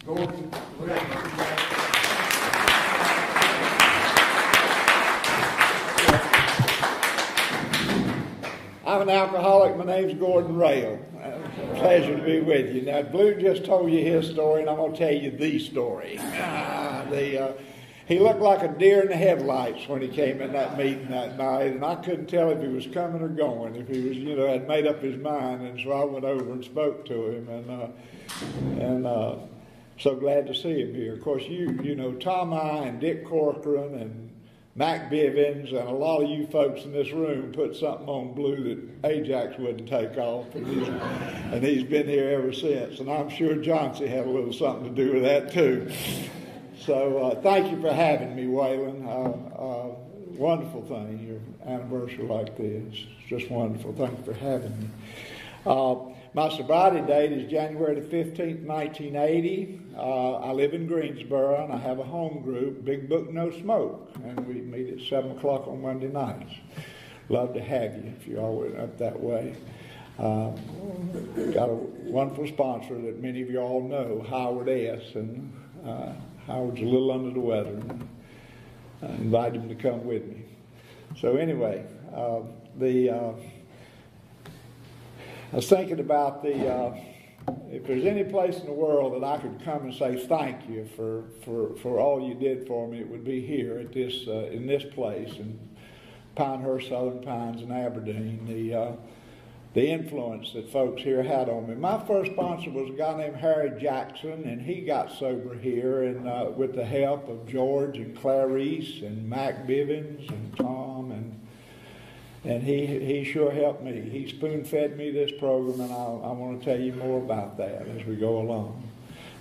Gordon Ray. I'm an alcoholic. My name's Gordon Rail. Pleasure to be with you. Now, Blue just told you his story, and I'm going to tell you the story. He looked like a deer in the headlights when he came in that meeting that night, and I couldn't tell if he was coming or going, if he was, had made up his mind. And so I went over and spoke to him, and so glad to see him here. Of course, you know Tom I and Dick Corcoran and Mac Bivens and a lot of you folks in this room put something on Blue that Ajax wouldn't take off, and he's been here ever since. And I'm sure Johnsy had a little something to do with that too. So thank you for having me, Waylon. Wonderful thing, your anniversary like this. It's just wonderful. Thank you for having me. My sobriety date is January the 15th, 1980. I live in Greensboro, and I have a home group, Big Book No Smoke, and we meet at 7 o'clock on Monday nights. Love to have you if you all went up that way. Got a wonderful sponsor that many of you all know, Howard S., and Howard's a little under the weather, and I invited him to come with me. So anyway, I was thinking about if there's any place in the world that I could come and say thank you for all you did for me, it would be here at this in this place in Pinehurst, Southern Pines, and Aberdeen. The influence that folks here had on me. My first sponsor was a guy named Harry Jackson, and he got sober here, and with the help of George and Clarice and Mac Bivens and Tom, and he sure helped me. He spoon-fed me this program, and I want to tell you more about that as we go along.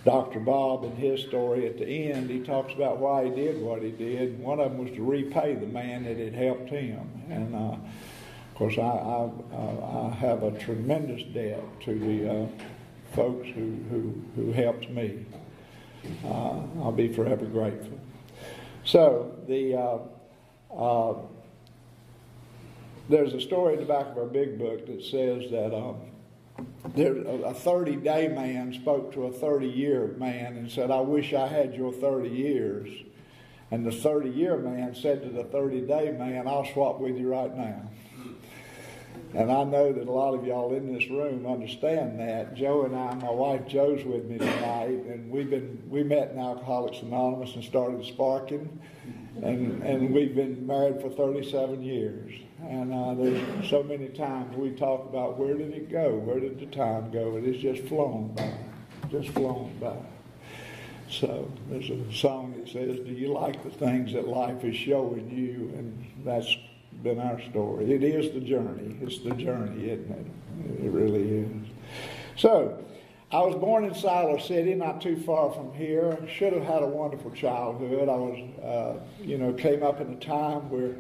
Dr. Bob, in his story at the end, he talks about why he did what he did. One of them was to repay the man that had helped him, and of course, I have a tremendous debt to the folks who helped me. I'll be forever grateful. So there's a story in the back of our big book that says that a 30-day man spoke to a 30-year man and said, "I wish I had your 30 years." And the 30-year man said to the 30-day man, "I'll swap with you right now." And I know that a lot of y'all in this room understand that. Joe and I, my wife Joe's with me tonight, and we met in Alcoholics Anonymous and started sparking, and we've been married for 37 years. And there's so many times we talk about where did it go, where did the time go, and it's just flown by. So there's a song that says, "Do you like the things that life is showing you?" And that's been our story. It is the journey. It's the journey, isn't it? It really is. So, I was born in Siler City, not too far from here. Should have had a wonderful childhood. I was, came up in a time where,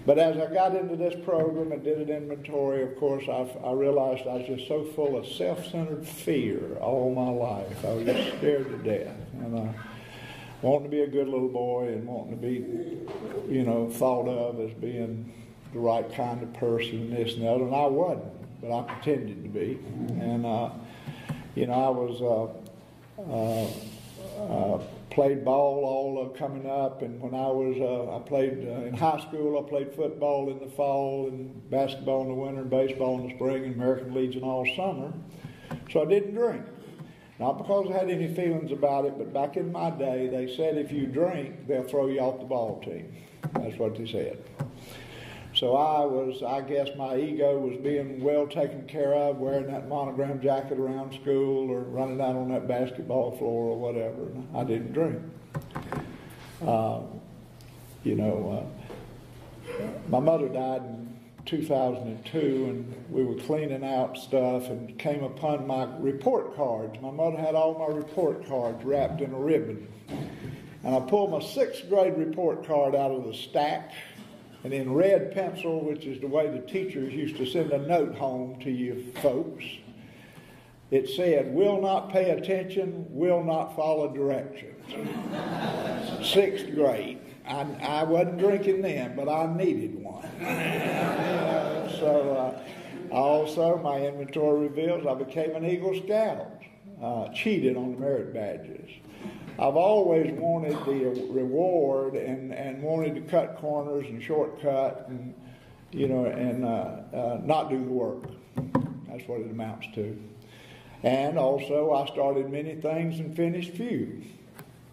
but as I got into this program and did an inventory, of course, I realized I was just so full of self-centered fear all my life. I was just scared to death. And wanting to be a good little boy and wanting to be, thought of as being the right kind of person, this and that, and I wasn't, but I pretended to be. And, I was, played ball all coming up, and when I played in high school, I played football in the fall and basketball in the winter and baseball in the spring and American Legion all summer, so I didn't drink. Not because I had any feelings about it, but back in my day, they said if you drink, they'll throw you off the ball team. That's what they said. So I guess my ego was being well taken care of, wearing that monogram jacket around school or running out on that basketball floor or whatever. And I didn't drink. My mother died in 2002, and we were cleaning out stuff and came upon my report cards. My mother had all my report cards wrapped in a ribbon. And I pulled my 6th grade report card out of the stack, and in red pencil, which is the way the teachers used to send a note home to you folks, it said, "Will not pay attention, will not follow directions." 6th grade. I wasn't drinking then, but I needed one. So also, my inventory reveals I became an Eagle Scout. cheated on the merit badges. I've always wanted the reward and wanted to cut corners and shortcut and, not do the work. That's what it amounts to. And also I started many things and finished few.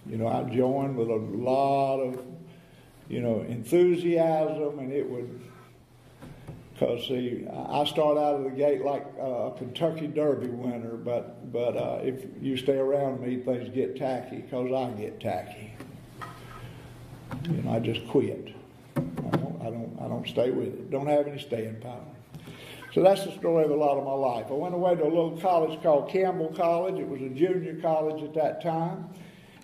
I joined with a lot of, enthusiasm, and it would, because see, I start out of the gate like a Kentucky Derby winner, but if you stay around me, things get tacky, because I get tacky. I just quit. I don't stay with it. Don't have any staying power. So that's the story of a lot of my life. I went away to a little college called Campbell College. It was a junior college at that time.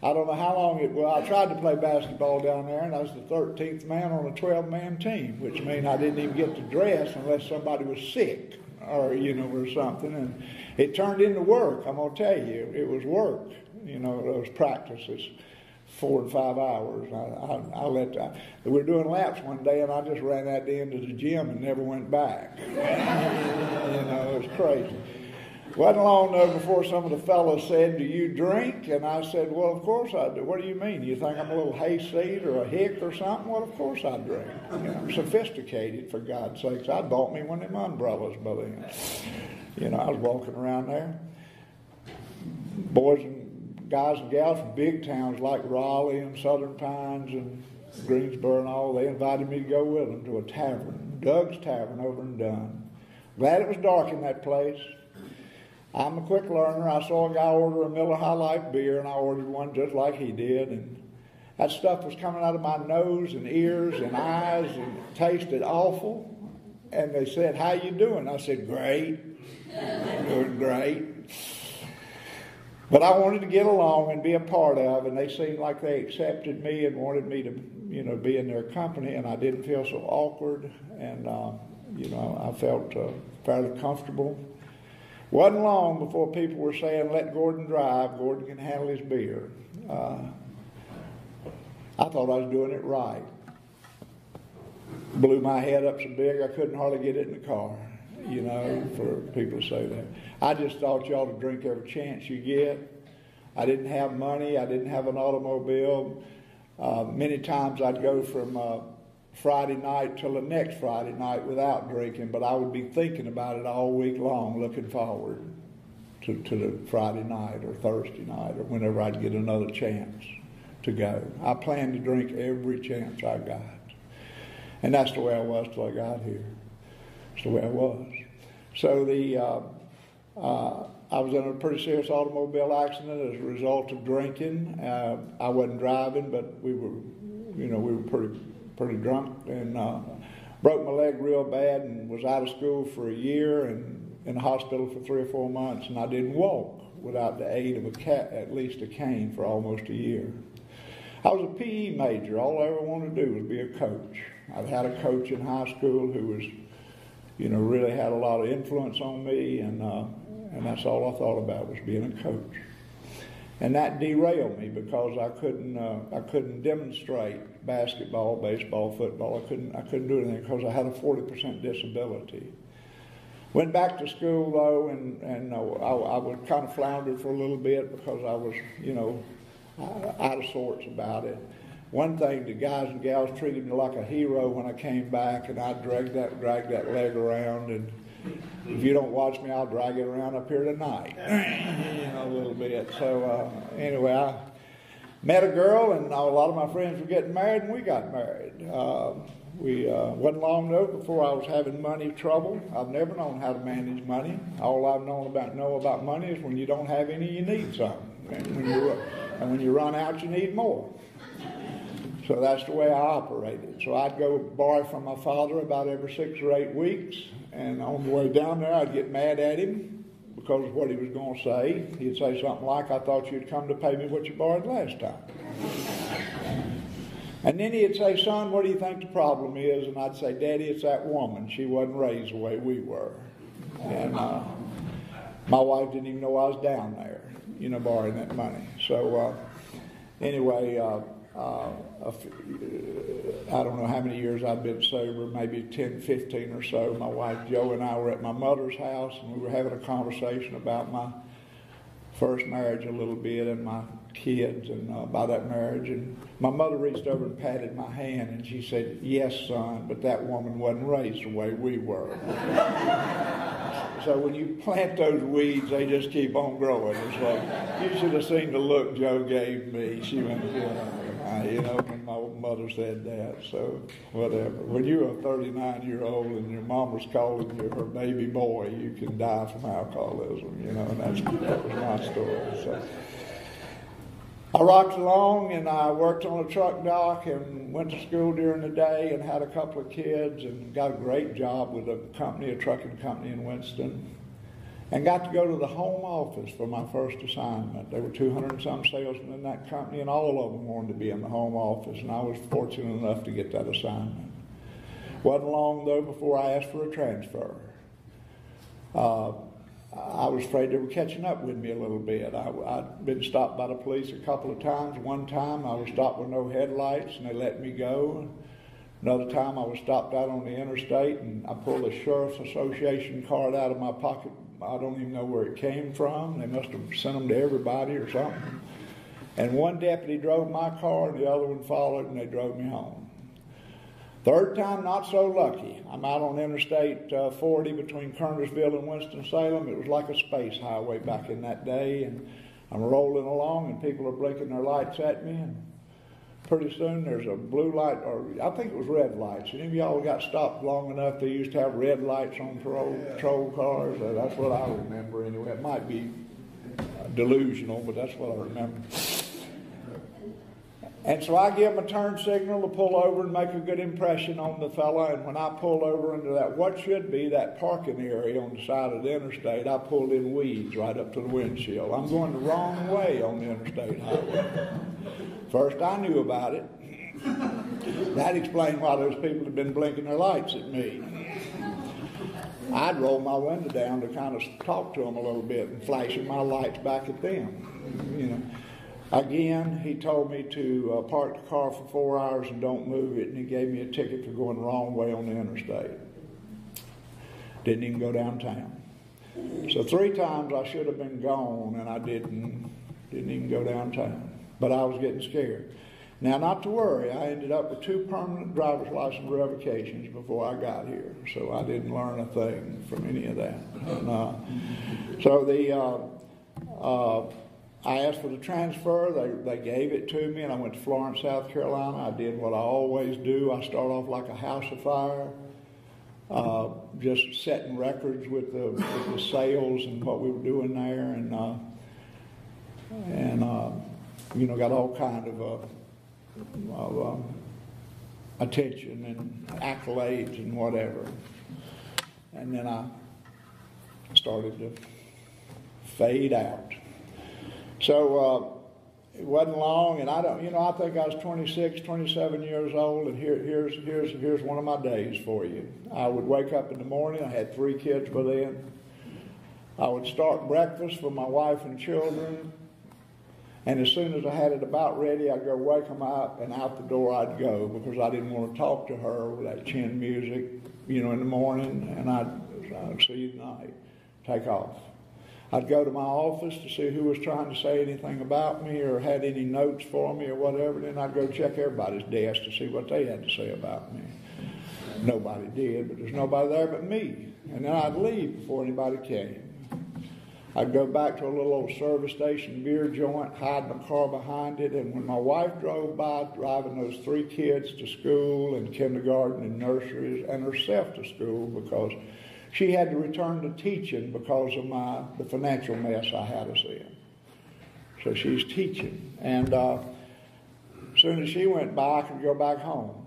I don't know how long it was. I tried to play basketball down there, and I was the 13th man on a 12-man team, which means I didn't even get to dress unless somebody was sick or something. And it turned into work. I'm going to tell you, it was work. Those practices, 4 and 5 hours. We were doing laps one day, and I just ran out the end of the gym and never went back. It was crazy. Wasn't long though before some of the fellows said, "Do you drink?" And I said, "Well, of course I do." "What do you mean? You think I'm a little hayseed or a hick or something?" "Well, of course I drink." I'm sophisticated, for God's sakes. I bought me one of them umbrellas by then. I was walking around there. Boys and guys and gals from big towns like Raleigh and Southern Pines and Greensboro and all, they invited me to go with them to a tavern, Doug's Tavern over in Dunn. Glad it was dark in that place. I'm a quick learner. I saw a guy order a Miller High Life beer, and I ordered one just like he did. And that stuff was coming out of my nose and ears and eyes, and it tasted awful. And they said, "How you doing?" I said, "Great." I'm doing great. But I wanted to get along and be a part of, and they seemed like they accepted me and wanted me to, be in their company, and I didn't feel so awkward, and, I felt fairly comfortable. Wasn't long before people were saying, "Let Gordon drive. Gordon can handle his beer." I thought I was doing it right. Blew my head up so big I couldn't hardly get it in the car, for people to say that. I just thought you ought to drink every chance you get. I didn't have money. I didn't have an automobile. Many times I'd go from Friday night till the next Friday night without drinking, but I would be thinking about it all week long, looking forward to the Friday night or Thursday night or whenever I'd get another chance to go. I planned to drink every chance I got. And that's the way I was till I got here. That's the way I was. So I was in a pretty serious automobile accident as a result of drinking. I wasn't driving, but we were pretty drunk, and broke my leg real bad and was out of school for a year and in the hospital for 3 or 4 months, and I didn't walk without the aid of at least a cane for almost a year. I was a PE major. All I ever wanted to do was be a coach. I'd had a coach in high school who was, really had a lot of influence on me, and that's all I thought about was being a coach. And that derailed me because I couldn't demonstrate basketball, baseball, football. I couldn't do anything because I had a 40% disability. Went back to school though, and I was kind of floundered for a little bit because I was, out of sorts about it. One thing, the guys and gals treated me like a hero when I came back, and I dragged that leg around, and if you don't watch me, I'll drag it around up here tonight, a little bit. So anyway, I met a girl, and a lot of my friends were getting married, and we got married. Wasn't long though before I was having money trouble. I've never known how to manage money. All I've know about money is when you don't have any, you need some, and when you run out, you need more. So that's the way I operated. So I'd go borrow from my father about every 6 or 8 weeks, and on the way down there, I'd get mad at him because of what he was going to say. He'd say something like, "I thought you'd come to pay me what you borrowed last time." And then he'd say, "Son, what do you think the problem is?" And I'd say, "Daddy, it's that woman. She wasn't raised the way we were." And my wife didn't even know I was down there, borrowing that money. So anyway, I don't know how many years I've been sober, maybe 10, 15 or so. My wife Jo and I were at my mother's house, and we were having a conversation about my first marriage a little bit and my kids, and by that marriage. And my mother reached over and patted my hand, and she said, "Yes, son, but that woman wasn't raised the way we were." So when you plant those weeds, they just keep on growing. It's like, you should have seen the look Joe gave me. She went, when my mother said that. So whatever. When you're a 39-year-old and your mama's calling you her baby boy, you can die from alcoholism, and that was my story. So I rocked along, and I worked on a truck dock and went to school during the day and had a couple of kids and got a great job with a trucking company in Winston, and got to go to the home office for my first assignment. There were 200 and some salesmen in that company, and all of them wanted to be in the home office, and I was fortunate enough to get that assignment. Wasn't long, though, before I asked for a transfer. I was afraid they were catching up with me a little bit. I'd been stopped by the police a couple of times. One time I was stopped with no headlights and they let me go. Another time I was stopped out on the interstate and I pulled a Sheriff's Association card out of my pocket. I don't even know where it came from. They must have sent them to everybody or something. And one deputy drove my car and the other one followed, and they drove me home. Third time, not so lucky. I'm out on Interstate 40 between Kernersville and Winston-Salem. It was like a space highway back in that day, and I'm rolling along, and people are blinking their lights at me, and pretty soon there's a blue light, or I think it was red lights. Any of y'all got stopped long enough, they used to have red lights on patrol cars? That's what I remember anyway. It might be delusional, but that's what I remember. And so I give him a turn signal to pull over and make a good impression on the fella. And when I pulled over into that, what should be that parking area on the side of the interstate, I pulled in weeds right up to the windshield. I'm going the wrong way on the interstate highway. First I knew about it. That explained why those people had been blinking their lights at me. I'd roll my window down to kind of talk to them a little bit and flashing my lights back at them, Again, he told me to park the car for 4 hours and don't move it, and he gave me a ticket for going the wrong way on the interstate. Didn't even go downtown. So 3 times I should have been gone, and I didn't even go downtown. But I was getting scared. Now, not to worry, I ended up with 2 permanent driver's license revocations before I got here, so I didn't learn a thing from any of that. I asked for the transfer. They gave it to me, and I went to Florence, South Carolina. I did what I always do. I start off like a house of fire, just setting records with the sales and what we were doing there, and got all kind of attention and accolades and whatever. And then I started to fade out. So it wasn't long, and I think I was 26, 27 years old, and here's one of my days for you. I would wake up in the morning. I had 3 kids by then. I would start breakfast for my wife and children, and as soon as I had it about ready, I'd go wake them up, and out the door I'd go, because I didn't want to talk to her with that chin music, in the morning, and I'd see you tonight, take off. I'd go to my office to see who was trying to say anything about me or had any notes for me or whatever. Then I'd go check everybody's desk to see what they had to say about me. Nobody did, but there's nobody there but me. And then I'd leave before anybody came. I'd go back to a little old service station beer joint, hide my car behind it, and when my wife drove by, driving those 3 kids to school and kindergarten and nurseries and herself to school, because she had to return to teaching because of the financial mess I had us in. So she's teaching. And as soon as she went by, I could go back home.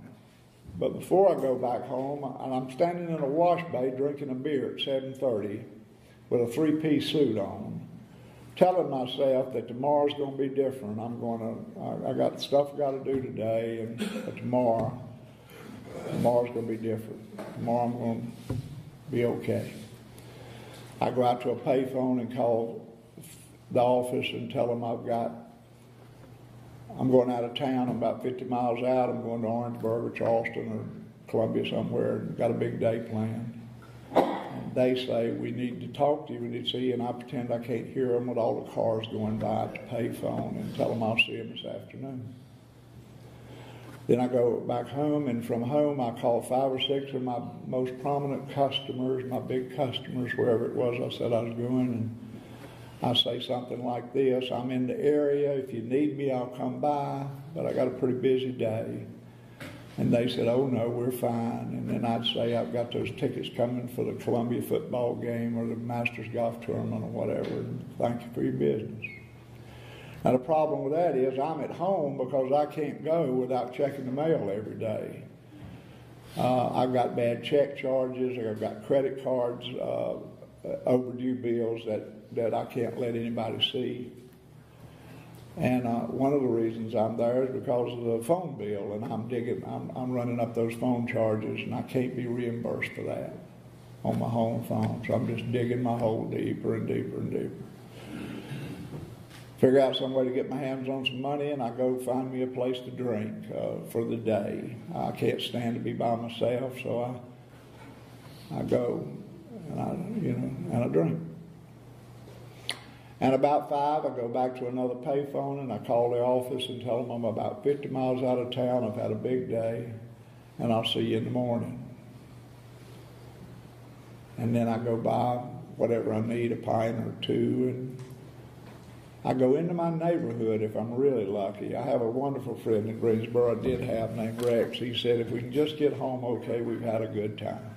But before I go back home, and I'm standing in a wash bay drinking a beer at 7:30 with a 3-piece suit on, telling myself that tomorrow's going to be different. I got stuff I got to do today, but tomorrow's going to be different. Tomorrow I'm going to be okay. I go out to a payphone and call the office and tell them I'm going out of town. I'm about 50 miles out. I'm going to Orangeburg or Charleston or Columbia somewhere, and got a big day planned. And they say, we need to talk to you, we need to see you, and I pretend I can't hear them with all the cars going by at the payphone and tell them I'll see them this afternoon. Then I go back home, and from home I call 5 or 6 of my most prominent customers, my big customers, wherever it was I said I was going, and I say something like this: I'm in the area, if you need me I'll come by, but I got a pretty busy day. And they said, oh no, we're fine. And then I'd say, I've got those tickets coming for the Columbia football game or the Masters golf tournament or whatever, and thank you for your business. Now the problem with that is I'm at home because I can't go without checking the mail every day. I've got bad check charges, I've got credit cards, overdue bills that I can't let anybody see. And one of the reasons I'm there is because of the phone bill, and I'm running up those phone charges, and I can't be reimbursed for that on my home phone. So I'm just digging my hole deeper and deeper and deeper. Figure out some way to get my hands on some money, and I go find me a place to drink for the day. I can't stand to be by myself, so I go and I drink. And about 5, I go back to another payphone and I call the office and tell them I'm about 50 miles out of town, I've had a big day, and I'll see you in the morning. And then I go buy whatever I need, a pint or two, and I go into my neighborhood if I'm really lucky. I have a wonderful friend in Greensboro I did have named Rex. He said, if we can just get home okay, we've had a good time.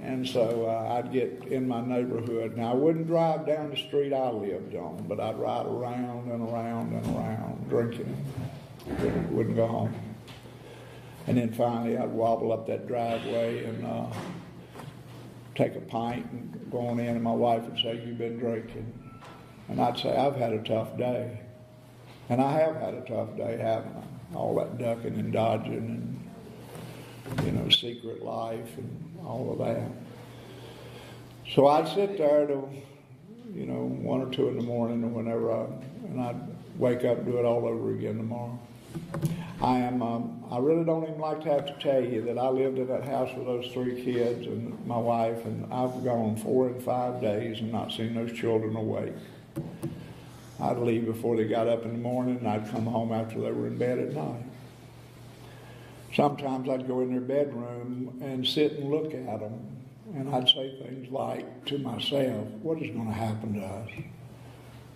And so I'd get in my neighborhood. Now, I wouldn't drive down the street I lived on, but I'd ride around and around and around drinking. Wouldn't go home. And then finally I'd wobble up that driveway and take a pint and go on in, and my wife would say, you've been drinking. And I'd say, I've had a tough day. And I have had a tough day, haven't I? All that ducking and dodging and, secret life and all of that. So I'd sit there till, 1 or 2 in the morning or whenever and I'd wake up and do it all over again tomorrow. I really don't even like to have to tell you that I lived in that house with those 3 kids and my wife, and I've gone 4 and 5 days and not seen those children awake. I'd leave before they got up in the morning, and I'd come home after they were in bed at night. Sometimes I'd go in their bedroom and sit and look at them, and I'd say things like to myself, what is going to happen to us?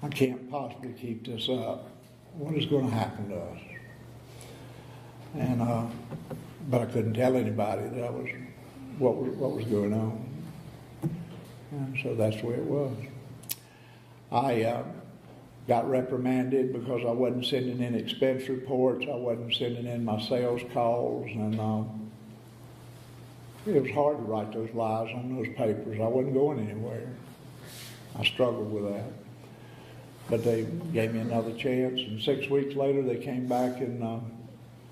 I can't possibly keep this up. What is going to happen to us? And but I couldn't tell anybody that what was going on. And so that's the way it was. I got reprimanded because I wasn't sending in expense reports. I wasn't sending in my sales calls, and it was hard to write those lies on those papers. I wasn't going anywhere. I struggled with that. But they gave me another chance, and 6 weeks later they came back and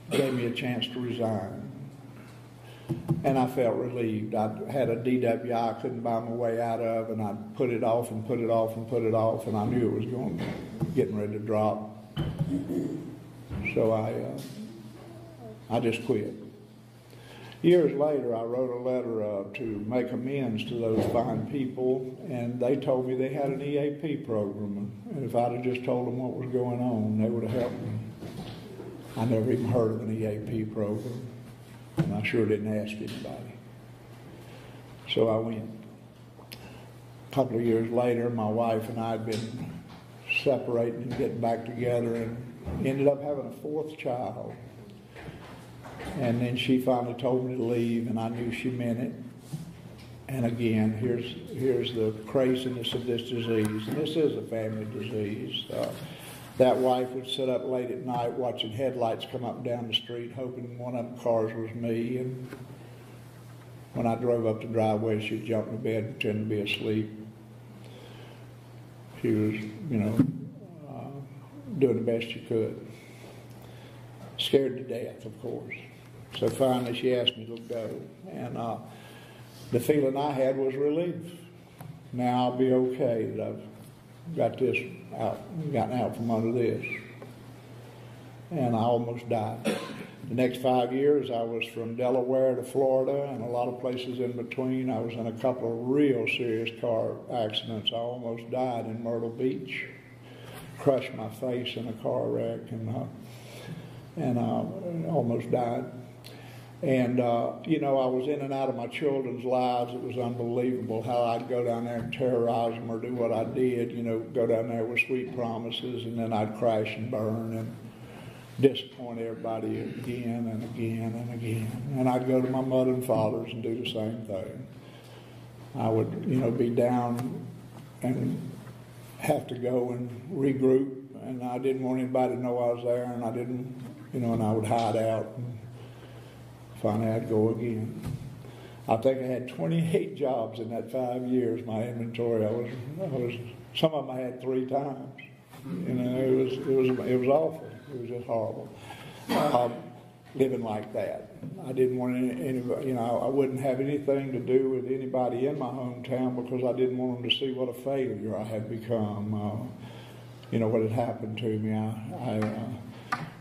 gave me a chance to resign. And I felt relieved. I had a DWI I couldn't buy my way out of, and I put it off and put it off and put it off, and I knew it was getting ready to drop. So I just quit. Years later, I wrote a letter to make amends to those fine people, and they told me they had an EAP program, and if I'd have just told them what was going on, they would have helped me. I never even heard of an EAP program, and I sure didn't ask anybody. So I went. A couple of years later, my wife and I had been separating and getting back together, and ended up having a 4th child. And then she finally told me to leave, and I knew she meant it. And again, here's the craziness of this disease. And this is a family disease. That wife would sit up late at night watching headlights come up and down the street, hoping one of the cars was me. And when I drove up the driveway, she'd jump in bed and pretend to be asleep. She was, doing the best she could. Scared to death, of course. So finally she asked me to go. And the feeling I had was relief. Now I'll be okay that I've got this out, gotten out from under this. And I almost died. The next 5 years, I was from Delaware to Florida and a lot of places in between. I was in a couple of real serious car accidents. I almost died in Myrtle Beach. Crushed my face in a car wreck and almost died. And, I was in and out of my children's lives. It was unbelievable how I'd go down there and terrorize them or do what I did, go down there with sweet promises, and then I'd crash and burn and disappoint everybody again and again and again. And I'd go to my mother and father's and do the same thing. I would, be down and have to go and regroup, and I didn't want anybody to know I was there, and I didn't, and I would hide out, and finally I'd go again. I think I had 28 jobs in that 5 years, my inventory. I was some of them I had 3 times. It was awful. It was just horrible. Living like that. I didn't want anybody, I wouldn't have anything to do with anybody in my hometown because I didn't want them to see what a failure I had become. What had happened to me.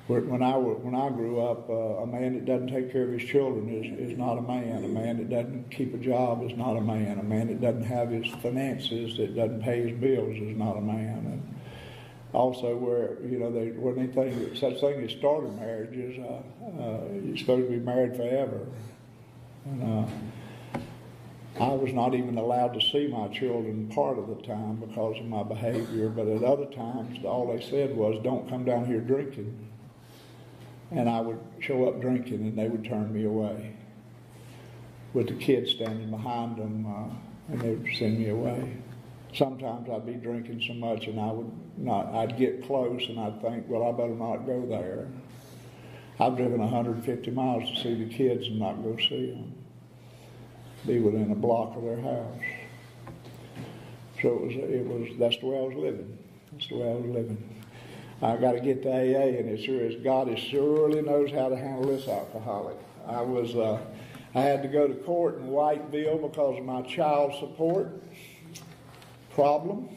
When I grew up, a man that doesn't take care of his children is not a man. A man that doesn't keep a job is not a man. A man that doesn't have his finances, that doesn't pay his bills is not a man. And also, where there wasn't anything such thing as starter marriages. You're supposed to be married forever. And I was not even allowed to see my children part of the time because of my behavior. But at other times, all they said was, "Don't come down here drinking." And I would show up drinking, and they would turn me away, with the kids standing behind them, and they would send me away. Sometimes I'd be drinking so much, and I'd get close, and I'd think, well, I better not go there. I've driven 150 miles to see the kids and not go see them. Be within a block of their house. So that's the way I was living. That's the way I was living. I got to get to AA, and it sure is. God surely knows how to handle this alcoholic. I had to go to court in Whiteville because of my child support problem,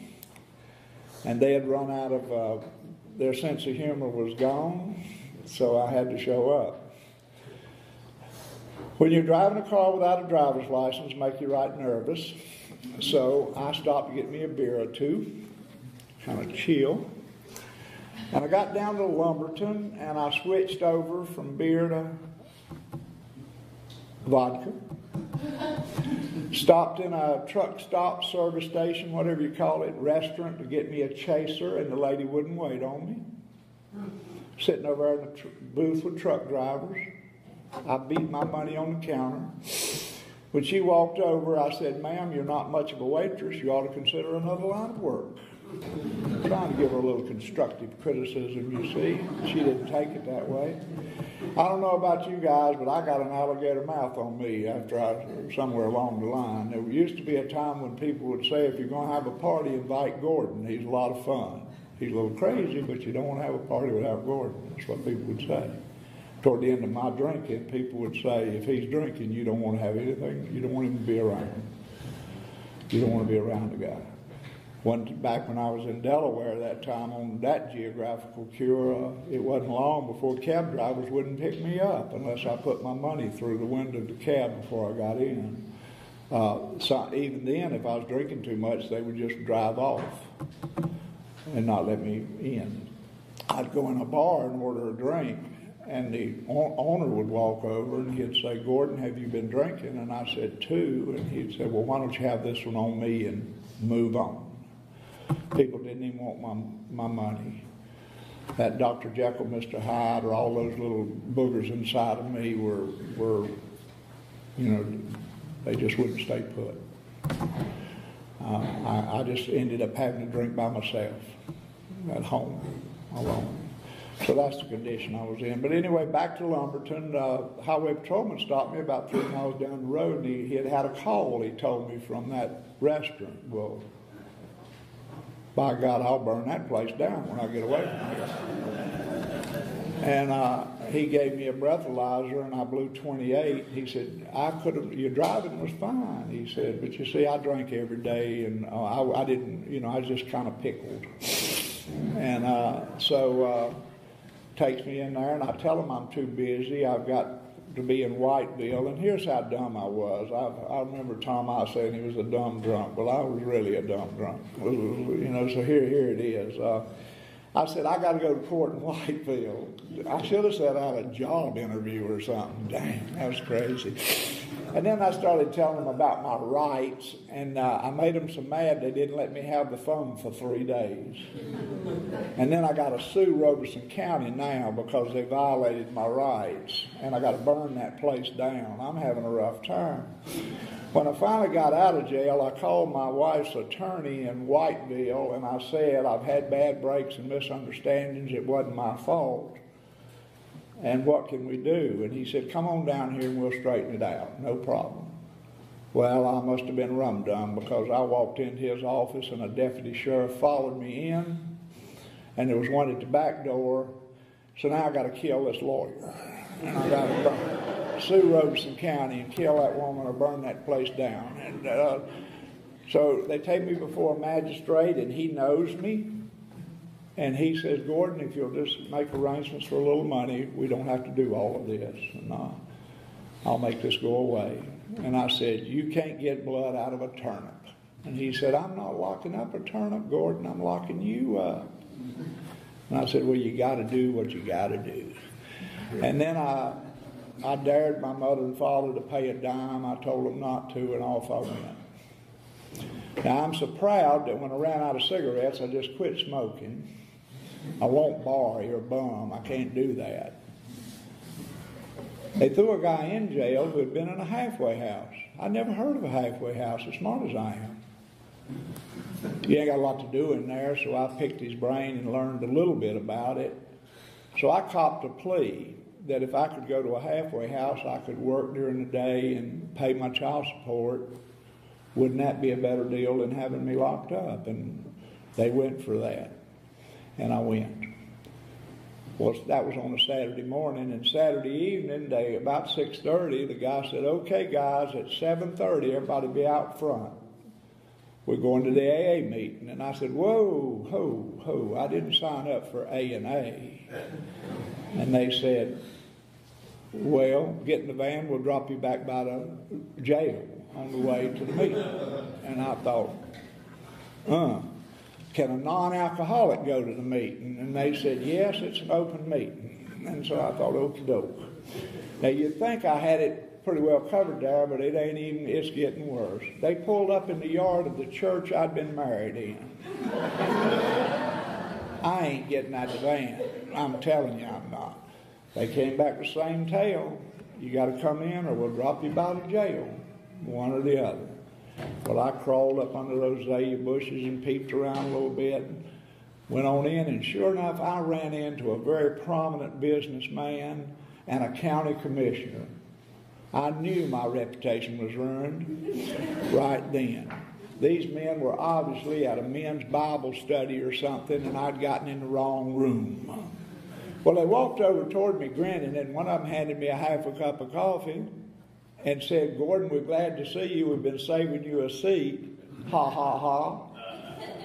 and they had run out of their sense of humor was gone, so I had to show up. When you're driving a car without a driver's license, make you right nervous. So I stopped to get me a beer or two, kind of chill. And I got down to Lumberton, and I switched over from beer to vodka. Stopped in a truck stop, service station, whatever you call it, restaurant to get me a chaser, and the lady wouldn't wait on me. Sitting over there in the booth with truck drivers. I beat my money on the counter. When she walked over, I said, "Ma'am, you're not much of a waitress. You ought to consider another line of work." Trying to give her a little constructive criticism, you see. She didn't take it that way. I don't know about you guys, but I got an alligator mouth on me somewhere along the line. There used to be a time when people would say, if you're going to have a party, invite Gordon. He's a lot of fun. He's a little crazy, but you don't want to have a party without Gordon. That's what people would say. Toward the end of my drinking, people would say, if he's drinking, you don't want to have anything. You don't want him to be around. You don't want to be around the guy. Back when I was in Delaware that time on that geographical cure, it wasn't long before cab drivers wouldn't pick me up unless I put my money through the window of the cab before I got in. So even then, if I was drinking too much, they would just drive off and not let me in. I'd go in a bar and order a drink, and the owner would walk over and he'd say, "Gordon, have you been drinking?" And I said, "2." And he'd say, "Well, why don't you have this one on me and move on?" People didn't even want my money. That Dr. Jekyll, Mr. Hyde, or all those little boogers inside of me were they just wouldn't stay put. I just ended up having to drink by myself at home, alone. So that's the condition I was in. But anyway, back to Lumberton. Highway patrolman stopped me about 3 miles down the road, and he had a call, he told me, from that restaurant. Well, by God, I'll burn that place down when I get away from here. And he gave me a breathalyzer, and I blew 28. He said, your driving was fine. He said, but you see, I drank every day, and I didn't, I was just kind of pickled. And so takes me in there, and I tell him I'm too busy. I've got to be in Whiteville, and here's how dumb I was. I remember Tom I saying he was a dumb drunk. Well, I was really a dumb drunk. You know, so here it is. I said, I got to go to court in Whiteville. I should have said I had a job interview or something. Dang, that was crazy. And then I started telling them about my rights, and I made them so mad they didn't let me have the phone for 3 days. And then I got to sue Robeson County now because they violated my rights, and I got to burn that place down. I'm having a rough time. When I finally got out of jail, I called my wife's attorney in Whiteville, and I said, I've had bad breaks and misunderstandings. It wasn't my fault. And what can we do? And he said, come on down here and we'll straighten it out. No problem. Well, I must have been rum-dum because I walked into his office and a deputy sheriff followed me in, and there was one at the back door. So now I got to kill this lawyer. And I got to sue Robeson County and kill that woman or burn that place down. And so they take me before a magistrate, and he knows me. And he says, Gordon, if you'll just make arrangements for a little money, we don't have to do all of this. And I'll make this go away. And I said, you can't get blood out of a turnip. And he said, I'm not locking up a turnip, Gordon. I'm locking you up. And I said, well, you got to do what you got to do. And then I dared my mother and father to pay a dime. I told them not to, and off I went. Now, I'm so proud that when I ran out of cigarettes, I just quit smoking. I won't borrow or bum. I can't do that. They threw a guy in jail who had been in a halfway house. I'd never heard of a halfway house, as smart as I am. You ain't got a lot to do in there, so I picked his brain and learned a little bit about it. So I copped a plea that if I could go to a halfway house, I could work during the day and pay my child support. Wouldn't that be a better deal than having me locked up? And they went for that. And I went. Well, that was on a Saturday morning. And Saturday evening, about 6:30, the guy said, okay, guys, at 7:30, everybody be out front. We're going to the AA meeting. And I said, whoa, ho, I didn't sign up for A&A. And they said, well, get in the van, we'll drop you back by the jail on the way to the meeting. And I thought, can a non-alcoholic go to the meeting? And they said, yes, it's an open meeting. And so I thought, okie doke. Now you'd think I had it pretty well covered there, but it ain't even, it's getting worse. They pulled up in the yard of the church I'd been married in. I ain't getting out of the van. I'm telling you I'm not. They came back the same tale. You got to come in or we'll drop you by the jail. One or the other. Well, I crawled up under those azalea bushes and peeped around a little bit and went on in, and sure enough, I ran into a very prominent businessman and a county commissioner. I knew my reputation was ruined right then. These men were obviously at a men's Bible study or something, and I'd gotten in the wrong room. Well, they walked over toward me grinning, and one of them handed me a half a cup of coffee and said, Gordon, we're glad to see you. We've been saving you a seat. Ha, ha, ha.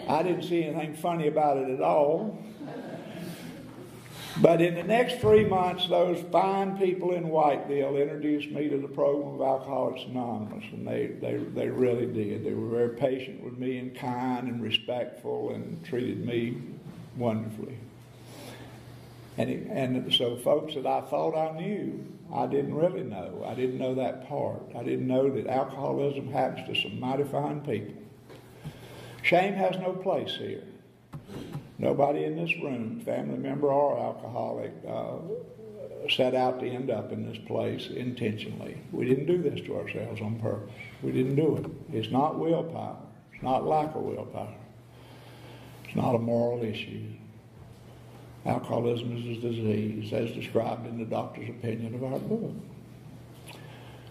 I didn't see anything funny about it at all. But in the next 3 months, those fine people in Whiteville introduced me to the program of Alcoholics Anonymous, and they really did. They were very patient with me and kind and respectful and treated me wonderfully. And so folks that I thought I knew, I didn't really know. I didn't know that part. I didn't know that alcoholism happens to some mighty fine people. Shame has no place here. Nobody in this room, family member or alcoholic, set out to end up in this place intentionally. We didn't do this to ourselves on purpose. We didn't do it. It's not willpower. It's not lack of willpower. It's not a moral issue. Alcoholism is a disease, as described in the doctor's opinion of our book.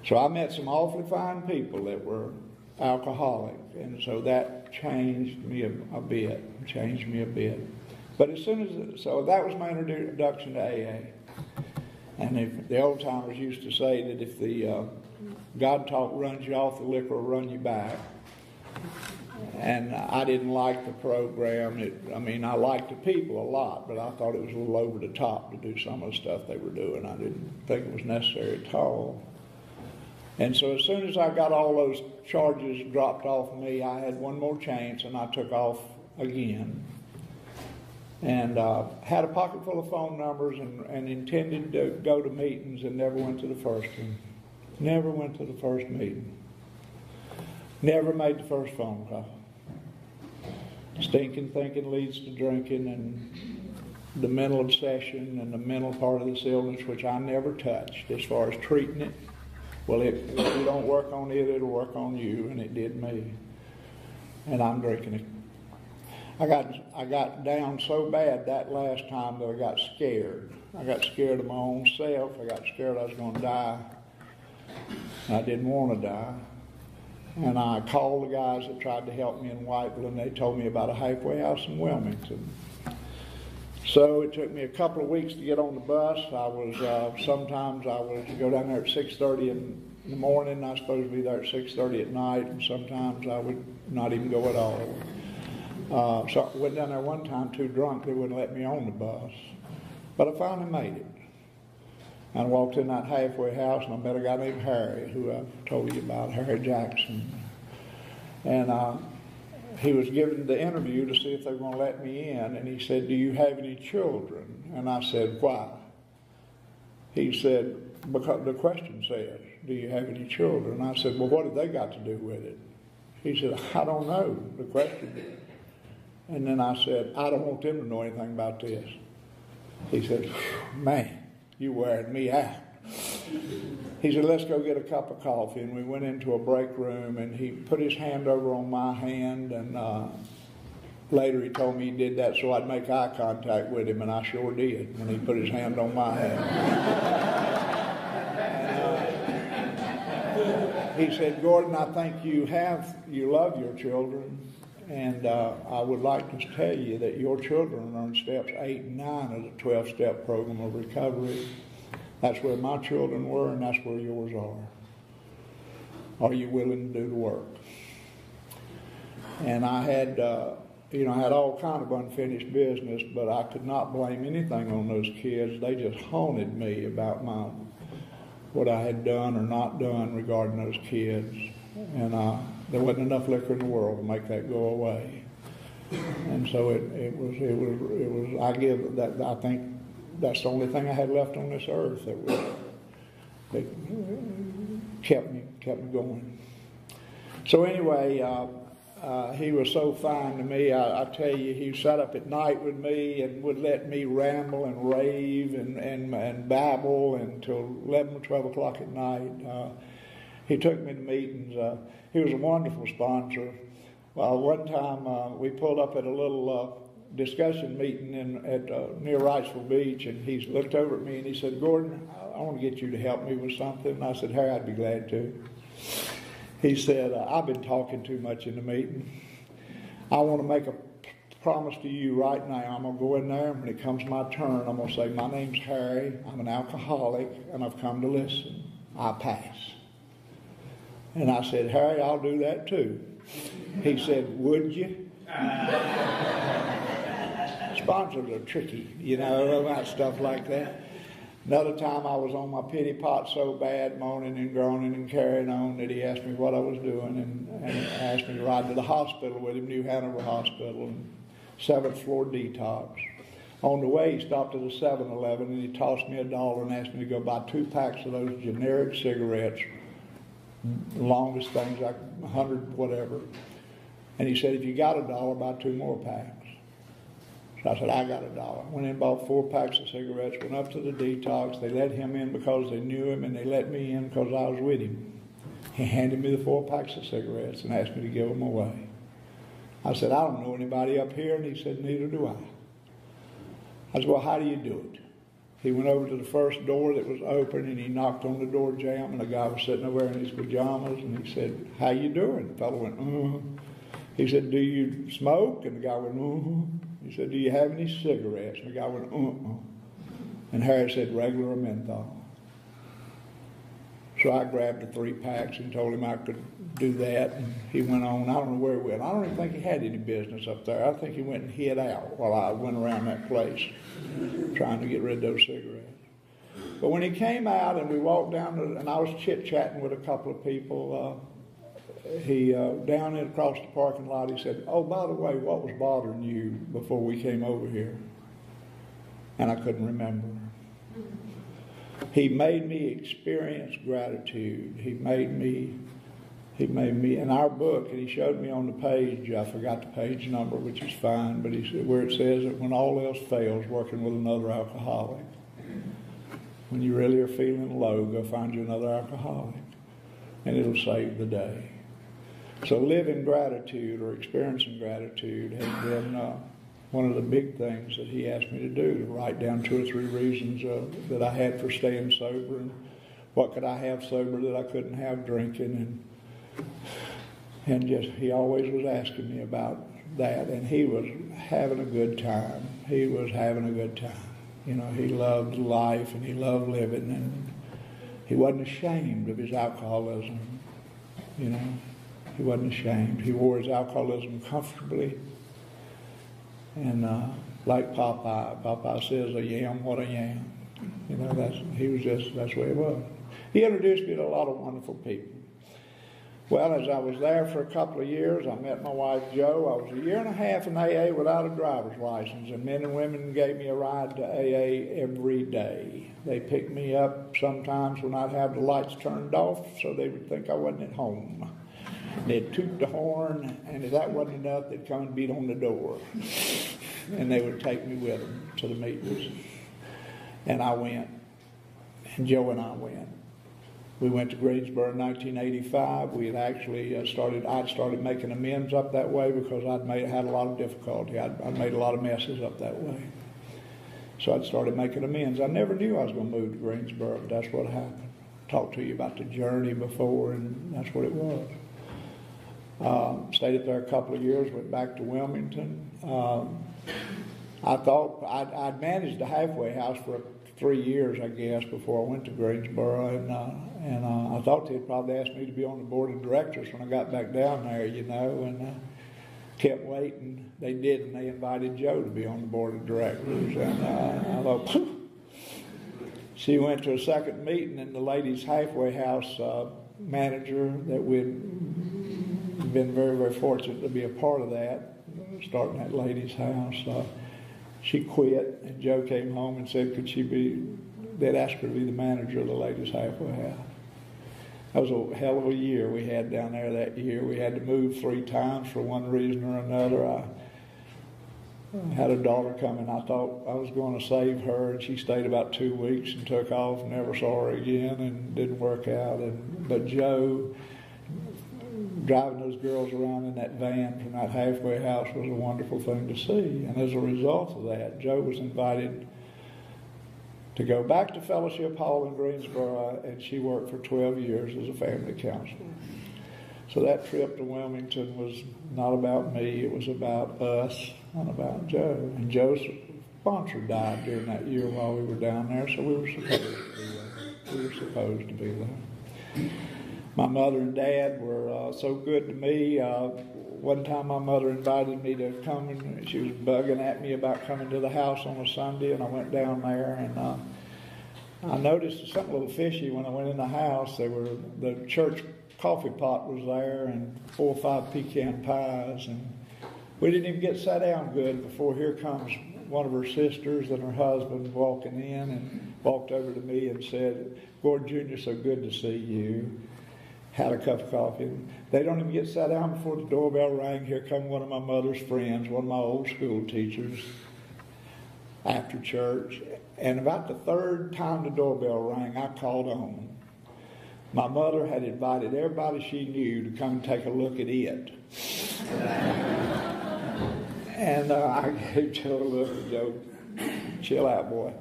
So I met some awfully fine people that were alcoholic, and so that changed me a bit. But as soon as, so that was my introduction to AA. And if the old timers used to say that if the God talk runs you off, the liquor will run you back. And I didn't like the program. I liked the people a lot, but I thought it was a little over the top to do some of the stuff they were doing. I didn't think it was necessary at all. And so as soon as I got all those charges dropped off of me, I had one more chance, and I took off again. And had a pocket full of phone numbers and intended to go to meetings and never went to the first one. Never went to the first meeting. Never made the first phone call. Stinking thinking leads to drinking, and the mental obsession and the mental part of this illness, which I never touched as far as treating it. Well, if you don't work on it, it'll work on you, and it did me. And I'm drinking it. I got down so bad that last time that I got scared. I got scared of my own self. I got scared I was going to die. I didn't want to die. And I called the guys that tried to help me in Whiteville, and they told me about a halfway house in Wilmington. So it took me a couple of weeks to get on the bus. Sometimes I would go down there at 6:30 in the morning, and I was supposed to be there at 6:30 at night, and sometimes I would not even go at all. So I went down there one time too drunk, they wouldn't let me on the bus. But I finally made it. And I walked in that halfway house, and I met a guy named Harry, who I've told you about, Harry Jackson. And he was given the interview to see if they were going to let me in, and he said, "Do you have any children?" And I said, "Why?" He said, "Because the question says, do you have any children?" And I said, "Well, what have they got to do with it?" He said, "I don't know, the question did." And then I said, "I don't want them to know anything about this." He said, "Man, you wearing me out." He said, "Let's go get a cup of coffee." And we went into a break room, and he put his hand over on my hand, and later he told me he did that so I'd make eye contact with him, and I sure did when he put his hand on my hand. And, he said, "Gordon, I think you love your children, and I would like to tell you that your children are in steps 8 and 9 of the 12-step program of recovery. That's where my children were, and that's where yours are. Are you willing to do the work?" And I had, I had all kind of unfinished business, but I could not blame anything on those kids. They just haunted me about what I had done or not done regarding those kids. And there wasn't enough liquor in the world to make that go away. And so it was. I give that. I think that's the only thing I had left on this earth that kept me going. So anyway, he was so fine to me. I tell you, he sat up at night with me and would let me ramble and rave and babble until 11 or 12 o'clock at night. He took me to meetings. He was a wonderful sponsor. One time we pulled up at a little discussion meeting near Wrightsville Beach, and he looked over at me and he said, "Gordon, I want to get you to help me with something." And I said, "Harry, I'd be glad to." He said, "I've been talking too much in the meeting. I want to make a promise to you right now. I'm going to go in there, and when it comes my turn, I'm going to say, 'My name's Harry, I'm an alcoholic, and I've come to listen. I pass.'" And I said, "Harry, I'll do that too." He said, "Would you?" Sponsors are tricky, about stuff like that. Another time I was on my pity pot so bad, moaning and groaning and carrying on, that he asked me what I was doing and asked me to ride to the hospital with him, New Hanover Hospital, 7th floor detox. On the way, he stopped at a 7-Eleven and he tossed me $1 and asked me to go buy 2 packs of those generic cigarettes, the longest things, like 100 whatever. And he said, "If you got $1, buy 2 more packs." So I said, "I got $1. Went in and bought 4 packs of cigarettes, went up to the detox. They let him in because they knew him, and they let me in because I was with him. He handed me the 4 packs of cigarettes and asked me to give them away. I said, "I don't know anybody up here," and he said, "Neither do I." I said, "Well, how do you do it?" He went over to the first door that was open, and he knocked on the door jamb, and a guy was sitting over there in his pajamas, and he said, "How you doing?" The fellow went, He said, "Do you smoke?" And the guy went, He said, "Do you have any cigarettes?" And the guy went, And Harry said, "Regular or menthol?" So I grabbed the 3 packs and told him I could do that, and he went on. I don't know where he went. I don't even think he had any business up there. I think he went and hid out while I went around that place trying to get rid of those cigarettes. But when he came out and we walked down, and I was chit-chatting with a couple of people, he down across the parking lot, he said, "Oh, by the way, what was bothering you before we came over here?" And I couldn't remember. He made me experience gratitude. He made me, in our book, and he showed me on the page, I forgot the page number, which is fine, but he said, where it says that when all else fails, working with another alcoholic. When you really are feeling low, go find you another alcoholic, and it'll save the day. So living gratitude or experiencing gratitude has been one of the big things that he asked me to do, to write down 2 or 3 reasons that I had for staying sober, and what could I have sober that I couldn't have drinking, and just he always was asking me about that, and he was having a good time. He was having a good time. You know, he loved life and he loved living, and he wasn't ashamed of his alcoholism. You know, he wasn't ashamed. He wore his alcoholism comfortably. And like Popeye says, "I am what I am." You know, that's the way it was. He introduced me to a lot of wonderful people. Well, as I was there for a couple of years, I met my wife, Jo. I was 1.5 years in AA without a driver's license, and men and women gave me a ride to AA every day. They picked me up sometimes when I'd have the lights turned off, so they would think I wasn't at home. They'd toot the horn, and if that wasn't enough, they'd come and beat on the door. And they would take me with them to the meetings. And I went, and Jo and I went. We went to Greensboro in 1985. We had actually I'd started making amends up that way because had a lot of difficulty. I'd made a lot of messes up that way. So I'd started making amends. I never knew I was going to move to Greensboro, but that's what happened. Talked to you about the journey before, and that's what it was. Stayed up there a couple of years, went back to Wilmington. I thought I'd managed a halfway house for 3 years, I guess, before I went to Greensboro, and I thought they'd probably ask me to be on the board of directors when I got back down there, you know, and kept waiting. They didn't. They invited Jo to be on the board of directors, and I thought, phew. She went to a second meeting, and the ladies' halfway house manager that we'd been very, very fortunate to be a part of that, starting that ladies' house. She quit, and Jo came home and said, they'd asked her to be the manager of the ladies' halfway house. That was a hell of a year we had down there that year. We had to move 3 times for one reason or another. I had a daughter coming. I thought I was going to save her, and she stayed about 2 weeks and took off and never saw her again, and didn't work out. But Jo, driving those girls around in that van from that halfway house was a wonderful thing to see. And as a result of that, Jo was invited to go back to Fellowship Hall in Greensboro, and she worked for 12 years as a family counselor. So that trip to Wilmington was not about me, it was about us and about Jo. And Jo's sponsor died during that year while we were down there, so we were supposed to be there. My mother and dad were so good to me. One time my mother invited me to come, and she was bugging at me about coming to the house on a Sunday, and I went down there, and I noticed something a little fishy when I went in the house. The church coffee pot was there, and 4 or 5 pecan pies, and we didn't even get sat down good before here comes one of her sisters and her husband walking in, and walked over to me and said, "Gordon Jr., so good to see you." Had a cup of coffee. They don't even get sat down before the doorbell rang. Here come one of my mother's friends, one of my old school teachers, after church. And about the 3rd time the doorbell rang, I called on. My mother had invited everybody she knew to come and take a look at it. And I gave Joe a look, and Joe, chill out, boy.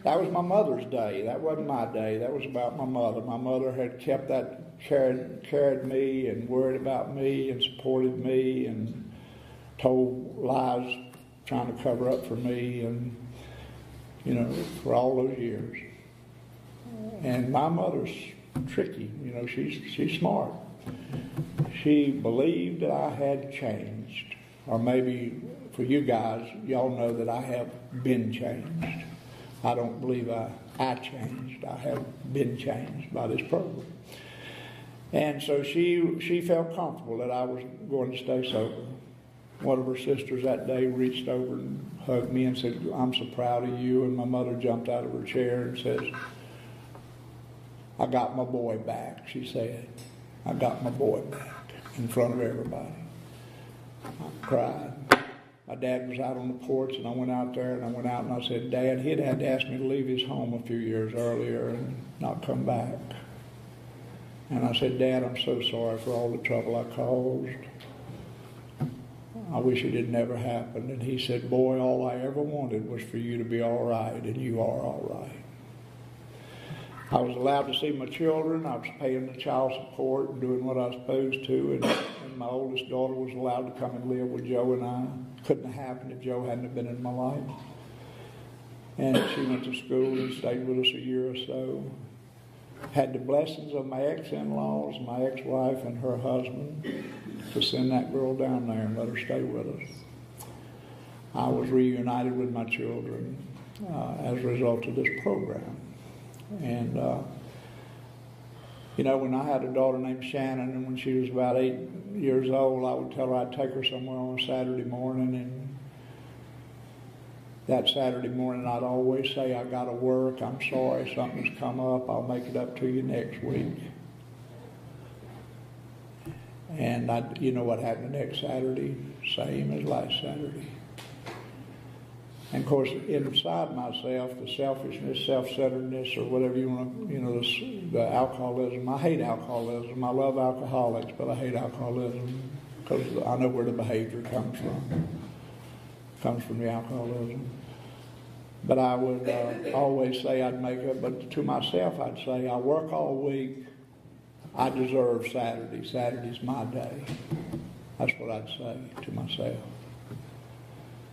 That was my mother's day. That wasn't my day. That was about my mother. My mother had kept that, carried me and worried about me and supported me and told lies trying to cover up for me, and, you know, for all those years. And my mother's tricky. You know, she's smart. She believed that I had changed. Or maybe for you guys, y'all know that I have been changed. I don't believe I changed. I have been changed by this program. And so she felt comfortable that I was going to stay sober. One of her sisters that day reached over and hugged me and said, "I'm so proud of you." And my mother jumped out of her chair and says, "I got my boy back," she said. "I got my boy back," in front of everybody. I cried. My dad was out on the porch, and I went out there, and I said, "Dad," he had to ask me to leave his home a few years earlier and not come back. And I said, "Dad, I'm so sorry for all the trouble I caused. I wish it had never happened." And he said, "Boy, all I ever wanted was for you to be all right, and you are all right." I was allowed to see my children. I was paying the child support and doing what I was supposed to. And my oldest daughter was allowed to come and live with Joe and I. Couldn't have happened if Joe hadn't have been in my life. And she went to school and stayed with us a year or so. Had the blessings of my ex-in-laws, my ex-wife and her husband to send that girl down there and let her stay with us. I was reunited with my children as a result of this program. And, you know, when I had a daughter named Shannon, and when she was about 8 years old, I would tell her I'd take her somewhere on a Saturday morning, and that Saturday morning I'd always say, "I got to work, I'm sorry, something's come up, I'll make it up to you next week." And you know what happened the next Saturday? Same as last Saturday. And of course, inside myself, the selfishness, self-centeredness, or whatever you want to, you know, the alcoholism. I hate alcoholism. I love alcoholics, but I hate alcoholism because I know where the behavior comes from. It comes from the alcoholism. But I would always say I'd make up, but to myself I'd say, "I work all week. I deserve Saturday. Saturday's my day." That's what I'd say to myself.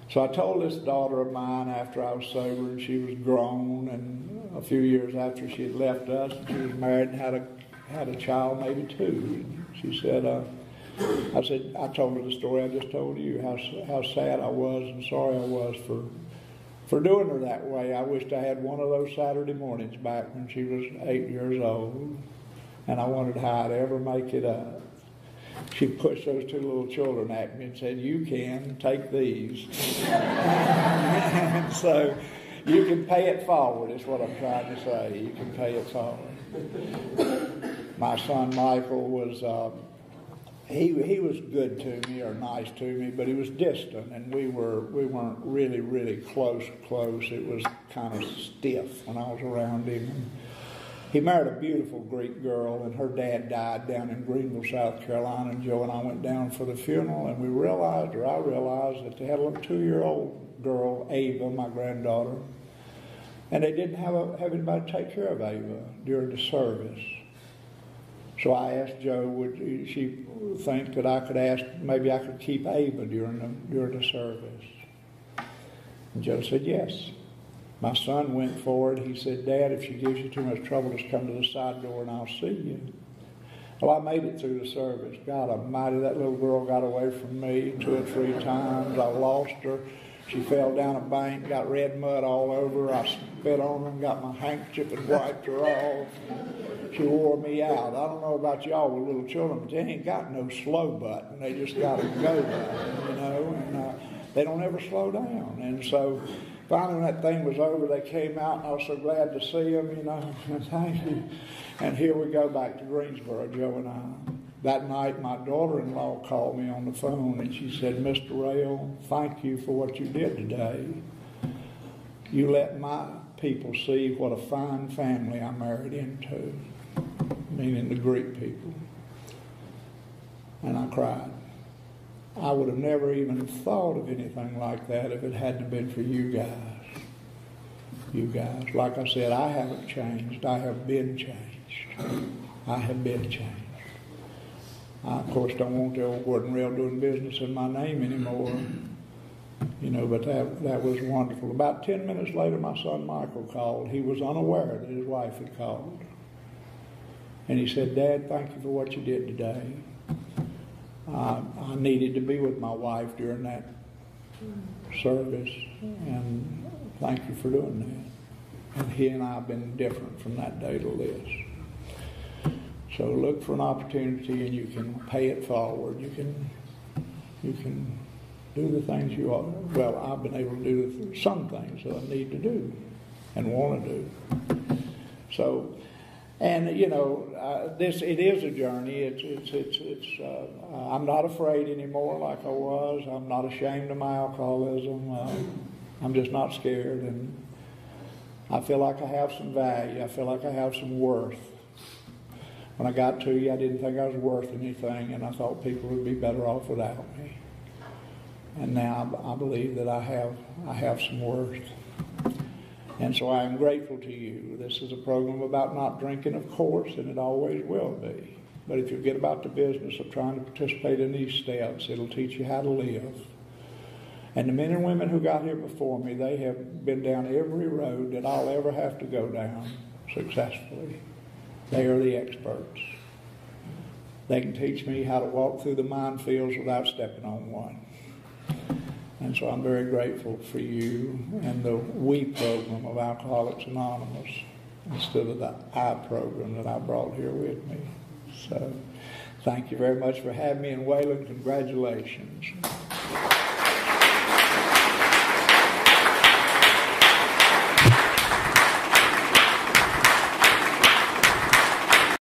So I told this daughter of mine after I was sober, and she was grown, and a few years after she had left us, and she was married and had a child, maybe two. She said, I told her the story I just told you, how sad I was and sorry I was for doing her that way. I wished I had one of those Saturday mornings back when she was 8 years old, and I wondered how I'd ever make it up. She pushed those two little children at me and said, "You can take these." And so you can pay it forward is what I'm trying to say. You can pay it forward. My son Michael was, he was good to me or nice to me, but he was distant, and we weren't really, really close. It was kind of stiff when I was around him. He married a beautiful Greek girl, and her dad died down in Greensboro, South Carolina, and Joe and I went down for the funeral, and I realized that they had a little 2-year-old girl, Ava, my granddaughter, and they didn't have anybody to take care of Ava during the service. So I asked Joe, would she think that maybe I could keep Ava during the service? And Joe said yes. My son went forward. He said, "Dad, if she gives you too much trouble, just come to the side door and I'll see you." Well, I made it through the service. God almighty, that little girl got away from me 2 or 3 times. I lost her. She fell down a bank, got red mud all over her. I spit on her and got my handkerchief and wiped her off. She wore me out. I don't know about y'all with little children, but they ain't got no slow button. They just got a go button, you know, and they don't ever slow down. And so finally, when that thing was over, they came out, and I was so glad to see them, you know. Thank you. And here we go back to Greensboro, Joe and I. That night, my daughter-in-law called me on the phone, and she said, "Mr. Rail, thank you for what you did today. You let my people see what a fine family I married into," meaning the Greek people. And I cried. I would have never even thought of anything like that if it hadn't been for you guys. You guys. Like I said, I haven't changed. I have been changed. I have been changed. I, of course, don't want the old Gordon Rail doing business in my name anymore. You know, but that was wonderful. About 10 minutes later, my son Michael called. He was unaware that his wife had called. And he said, Dad, thank you for what you did today. I needed to be with my wife during that service, and thank you for doing that. And he and I have been different from that day to this. So look for an opportunity, and you can pay it forward. You can do the things you are. Well, I've been able to do some things that I need to do and want to do. So, and it is a journey. I'm not afraid anymore like I was. I'm not ashamed of my alcoholism. I'm just not scared, and I feel like I have some value. I feel like I have some worth. When I got to you, I didn't think I was worth anything, and I thought people would be better off without me. And now I believe that I have some worth. And so I am grateful to you. This is a program about not drinking, of course, and it always will be. But if you get about the business of trying to participate in these steps, it'll teach you how to live. And the men and women who got here before me, they have been down every road that I'll ever have to go down successfully. They are the experts. They can teach me how to walk through the minefields without stepping on one. And so I'm very grateful for you and the WE program of Alcoholics Anonymous instead of the I program that I brought here with me. So thank you very much for having me, and Waylon, congratulations.